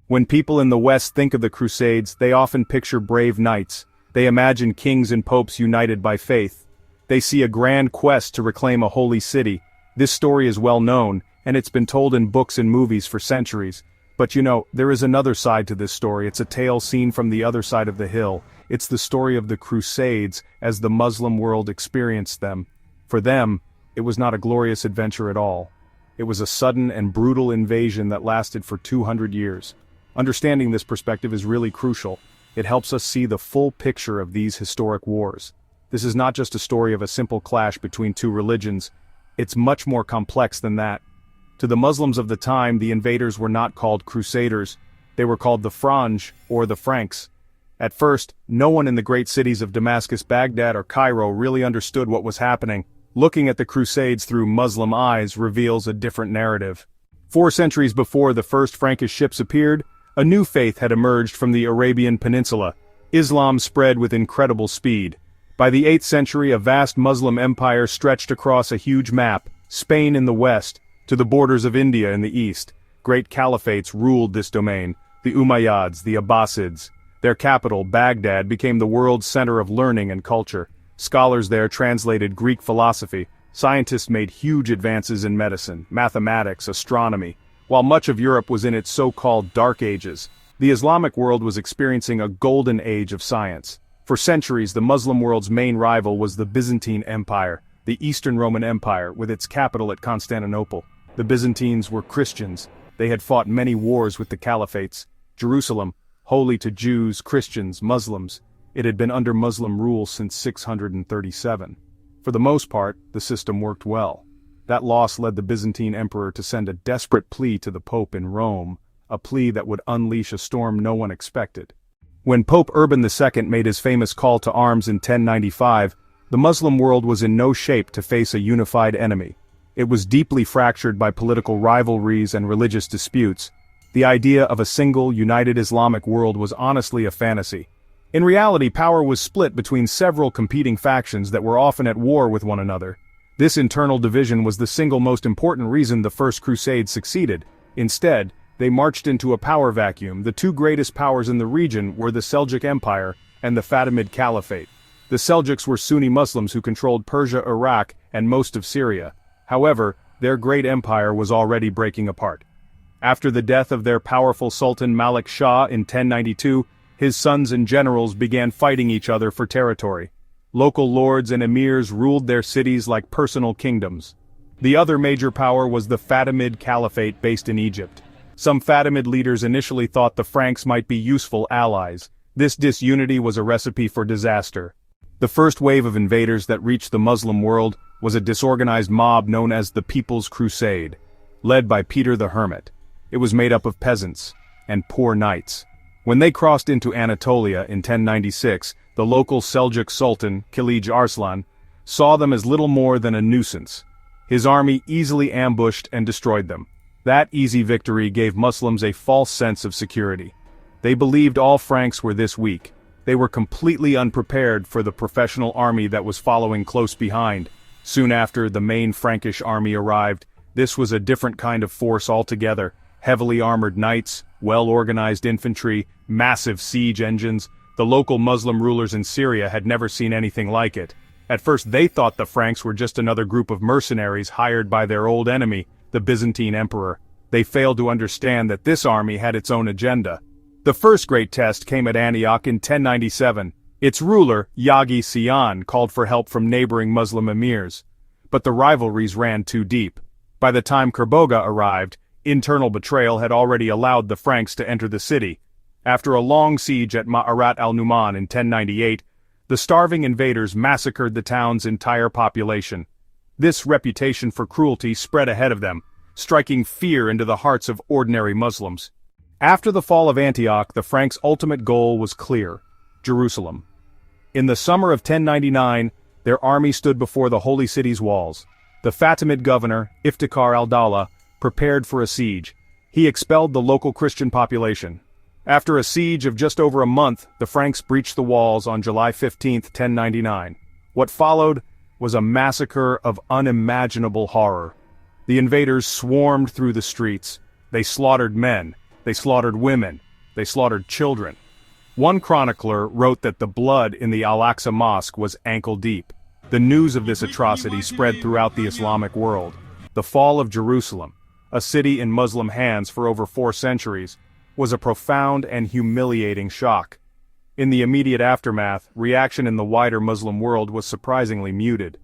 When people in the West think of the Crusades, they often picture brave knights. They imagine kings and popes united by faith. They see a grand quest to reclaim a holy city. This story is well known, and it's been told in books and movies for centuries. But there is another side to this story. It's a tale seen from the other side of the hill. It's the story of the Crusades as the Muslim world experienced them. For them, it was not a glorious adventure at all. It was a sudden and brutal invasion that lasted for 200 years. Understanding this perspective is really crucial. It helps us see the full picture of these historic wars. This is not just a story of a simple clash between two religions. It's much more complex than that. To the Muslims of the time, the invaders were not called Crusaders. They were called the Franj, or the Franks. At first, no one in the great cities of Damascus, Baghdad, or Cairo really understood what was happening. Looking at the Crusades through Muslim eyes reveals a different narrative. 4 centuries before the first Frankish ships appeared, a new faith had emerged from the Arabian Peninsula. Islam spread with incredible speed. By the 8th century, a vast Muslim empire stretched across a huge map, Spain in the west, to the borders of India in the east. Great caliphates ruled this domain, the Umayyads, the Abbasids. Their capital, Baghdad, became the world's center of learning and culture. Scholars there translated Greek philosophy. Scientists made huge advances in medicine, mathematics, astronomy. While much of Europe was in its so-called Dark Ages, the Islamic world was experiencing a golden age of science. For centuries, the Muslim world's main rival was the Byzantine Empire, the Eastern Roman Empire, with its capital at Constantinople. The Byzantines were Christians. They had fought many wars with the caliphates. Jerusalem, holy to Jews, Christians, Muslims, it had been under Muslim rule since 637. For the most part, the system worked well. That loss led the Byzantine emperor to send a desperate plea to the Pope in Rome, a plea that would unleash a storm no one expected. When Pope Urban II made his famous call to arms in 1095, the Muslim world was in no shape to face a unified enemy. It was deeply fractured by political rivalries and religious disputes. The idea of a single, united Islamic world was honestly a fantasy. In reality, power was split between several competing factions that were often at war with one another. This internal division was the single most important reason the First Crusade succeeded. Instead, they marched into a power vacuum. The two greatest powers in the region were the Seljuk Empire and the Fatimid Caliphate. The Seljuks were Sunni Muslims who controlled Persia, Iraq, and most of Syria. However, their great empire was already breaking apart. After the death of their powerful Sultan Malik Shah in 1092, his sons and generals began fighting each other for territory. Local lords and emirs ruled their cities like personal kingdoms. The other major power was the Fatimid Caliphate based in Egypt. Some Fatimid leaders initially thought the Franks might be useful allies. This disunity was a recipe for disaster. The first wave of invaders that reached the Muslim world was a disorganized mob known as the People's Crusade, led by Peter the Hermit. It was made up of peasants and poor knights. When they crossed into Anatolia in 1096, the local Seljuk Sultan, Kilij Arslan, saw them as little more than a nuisance. His army easily ambushed and destroyed them. That easy victory gave Muslims a false sense of security. They believed all Franks were this weak. They were completely unprepared for the professional army that was following close behind. Soon after, the main Frankish army arrived. This was a different kind of force altogether. Heavily armored knights, well-organized infantry, massive siege engines. The local Muslim rulers in Syria had never seen anything like it. At first they thought the Franks were just another group of mercenaries hired by their old enemy, the Byzantine emperor. They failed to understand that this army had its own agenda. The first great test came at Antioch in 1097. Its ruler, Yagi Sian, called for help from neighboring Muslim emirs. But the rivalries ran too deep. By the time Kerboga arrived, internal betrayal had already allowed the Franks to enter the city. After a long siege at Ma'arat al-Numan in 1098, the starving invaders massacred the town's entire population. This reputation for cruelty spread ahead of them, striking fear into the hearts of ordinary Muslims. After the fall of Antioch, the Franks' ultimate goal was clear: Jerusalem. In the summer of 1099, their army stood before the holy city's walls. The Fatimid governor, Iftikhar al-Dawla, prepared for a siege. He expelled the local Christian population. After a siege of just over a month, the Franks breached the walls on July 15, 1099. What followed was a massacre of unimaginable horror. The invaders swarmed through the streets. They slaughtered men. They slaughtered women. They slaughtered children. One chronicler wrote that the blood in the Al-Aqsa Mosque was ankle-deep. The news of this atrocity spread throughout the Islamic world. The fall of Jerusalem, a city in Muslim hands for over 4 centuries, was a profound and humiliating shock. In the immediate aftermath, reaction in the wider Muslim world was surprisingly muted.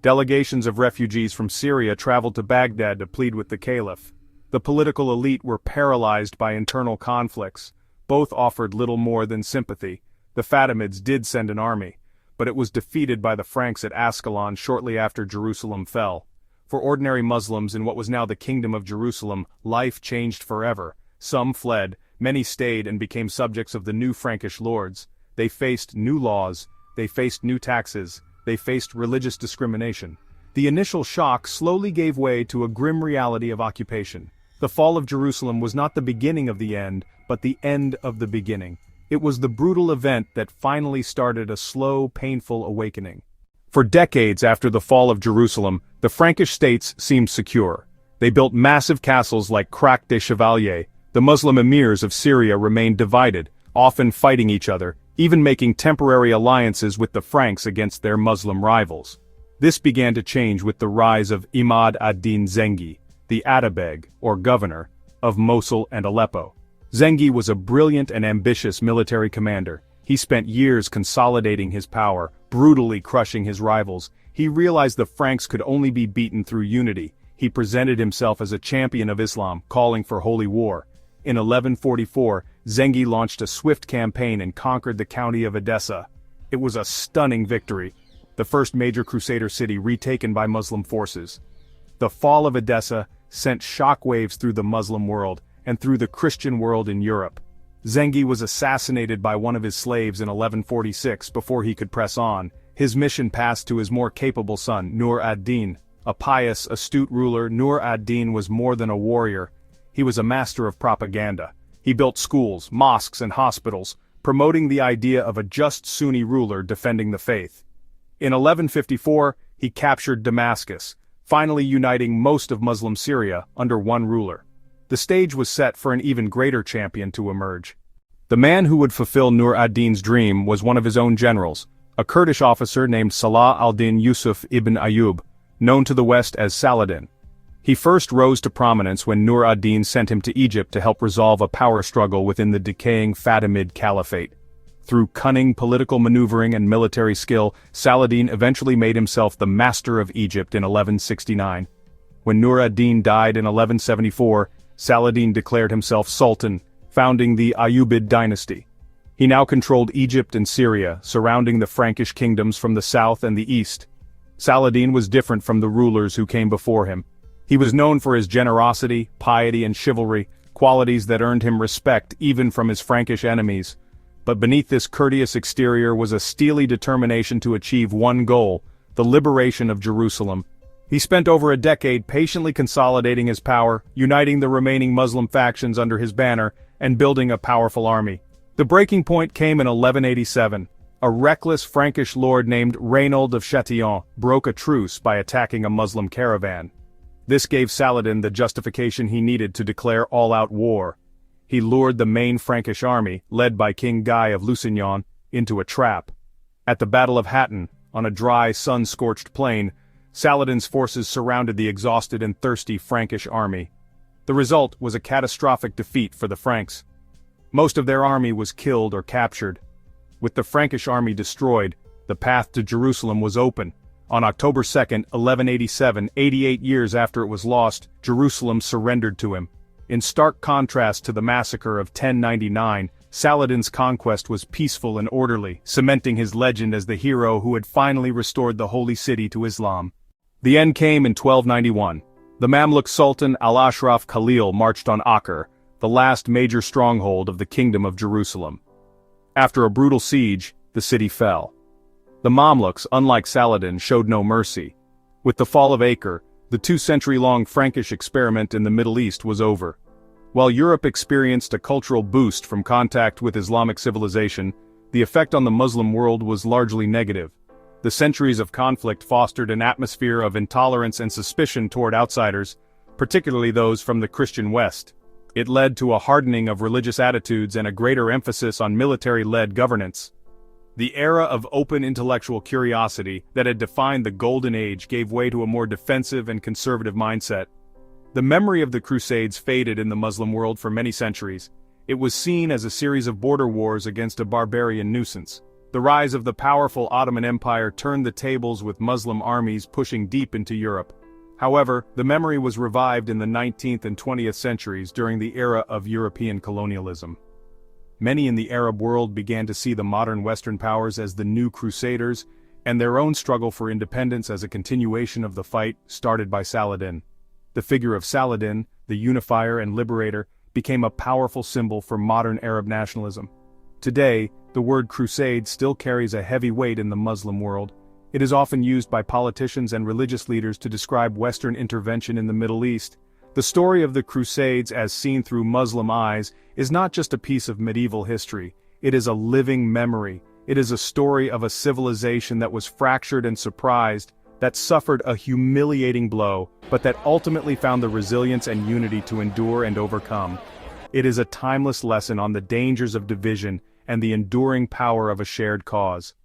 Delegations of refugees from Syria traveled to Baghdad to plead with the caliph. The political elite were paralyzed by internal conflicts. Both offered little more than sympathy. The Fatimids did send an army, but it was defeated by the Franks at Ascalon shortly after Jerusalem fell. For ordinary Muslims in what was now the Kingdom of Jerusalem, life changed forever. Some fled, many stayed and became subjects of the new Frankish lords. They faced new laws, they faced new taxes, they faced religious discrimination. The initial shock slowly gave way to a grim reality of occupation. The fall of Jerusalem was not the beginning of the end, but the end of the beginning. It was the brutal event that finally started a slow, painful awakening. For decades after the fall of Jerusalem, the Frankish states seemed secure. They built massive castles like Crac des Chevaliers. The Muslim emirs of Syria remained divided, often fighting each other, even making temporary alliances with the Franks against their Muslim rivals. This began to change with the rise of Imad ad-Din Zengi, the Atabeg, or governor, of Mosul and Aleppo. Zengi was a brilliant and ambitious military commander. He spent years consolidating his power, brutally crushing his rivals. He realized the Franks could only be beaten through unity. He presented himself as a champion of Islam, calling for holy war. In 1144, Zengi launched a swift campaign and conquered the county of Edessa. It was a stunning victory, the first major Crusader city retaken by Muslim forces. The fall of Edessa sent shockwaves through the Muslim world and through the Christian world in Europe. Zengi was assassinated by one of his slaves in 1146 before he could press on. His mission passed to his more capable son, Nur ad-Din. A pious, astute ruler, Nur ad-Din was more than a warrior. He was a master of propaganda. He built schools, mosques, and hospitals, promoting the idea of a just Sunni ruler defending the faith. In 1154, he captured Damascus, finally uniting most of Muslim Syria under one ruler. The stage was set for an even greater champion to emerge. The man who would fulfill Nur ad-Din's dream was one of his own generals, a Kurdish officer named Salah al-Din Yusuf ibn Ayyub, known to the West as Saladin. He first rose to prominence when Nur ad-Din sent him to Egypt to help resolve a power struggle within the decaying Fatimid Caliphate. Through cunning political maneuvering and military skill, Saladin eventually made himself the master of Egypt in 1169. When Nur ad-Din died in 1174, Saladin declared himself Sultan, founding the Ayyubid dynasty. He now controlled Egypt and Syria, surrounding the Frankish kingdoms from the south and the east. Saladin was different from the rulers who came before him. He was known for his generosity, piety, and chivalry, qualities that earned him respect even from his Frankish enemies. But beneath this courteous exterior was a steely determination to achieve one goal, the liberation of Jerusalem. He spent over a decade patiently consolidating his power, uniting the remaining Muslim factions under his banner, and building a powerful army. The breaking point came in 1187. A reckless Frankish lord named Reynold of Châtillon broke a truce by attacking a Muslim caravan. This gave Saladin the justification he needed to declare all-out war. He lured the main Frankish army, led by King Guy of Lusignan, into a trap. At the Battle of Hattin, on a dry, sun-scorched plain, Saladin's forces surrounded the exhausted and thirsty Frankish army. The result was a catastrophic defeat for the Franks. Most of their army was killed or captured. With the Frankish army destroyed, the path to Jerusalem was open. On October 2, 1187, 88 years after it was lost, Jerusalem surrendered to him. In stark contrast to the massacre of 1099, Saladin's conquest was peaceful and orderly, cementing his legend as the hero who had finally restored the holy city to Islam. The end came in 1291. The Mamluk Sultan Al-Ashraf Khalil marched on Acre, the last major stronghold of the Kingdom of Jerusalem. After a brutal siege, the city fell. The Mamluks, unlike Saladin, showed no mercy. With the fall of Acre, the 2-century-long Frankish experiment in the Middle East was over. While Europe experienced a cultural boost from contact with Islamic civilization, the effect on the Muslim world was largely negative. The centuries of conflict fostered an atmosphere of intolerance and suspicion toward outsiders, particularly those from the Christian West. It led to a hardening of religious attitudes and a greater emphasis on military-led governance. The era of open intellectual curiosity that had defined the Golden Age gave way to a more defensive and conservative mindset. The memory of the Crusades faded in the Muslim world for many centuries. It was seen as a series of border wars against a barbarian nuisance. The rise of the powerful Ottoman Empire turned the tables with Muslim armies pushing deep into Europe. However, the memory was revived in the 19th and 20th centuries during the era of European colonialism. Many in the Arab world began to see the modern Western powers as the new Crusaders, and their own struggle for independence as a continuation of the fight started by Saladin. The figure of Saladin, the unifier and liberator, became a powerful symbol for modern Arab nationalism. Today, the word crusade still carries a heavy weight in the Muslim world. It is often used by politicians and religious leaders to describe Western intervention in the Middle East. The story of the Crusades as seen through Muslim eyes is not just a piece of medieval history, it is a living memory. It is a story of a civilization that was fractured and surprised, that suffered a humiliating blow, but that ultimately found the resilience and unity to endure and overcome. It is a timeless lesson on the dangers of division and the enduring power of a shared cause.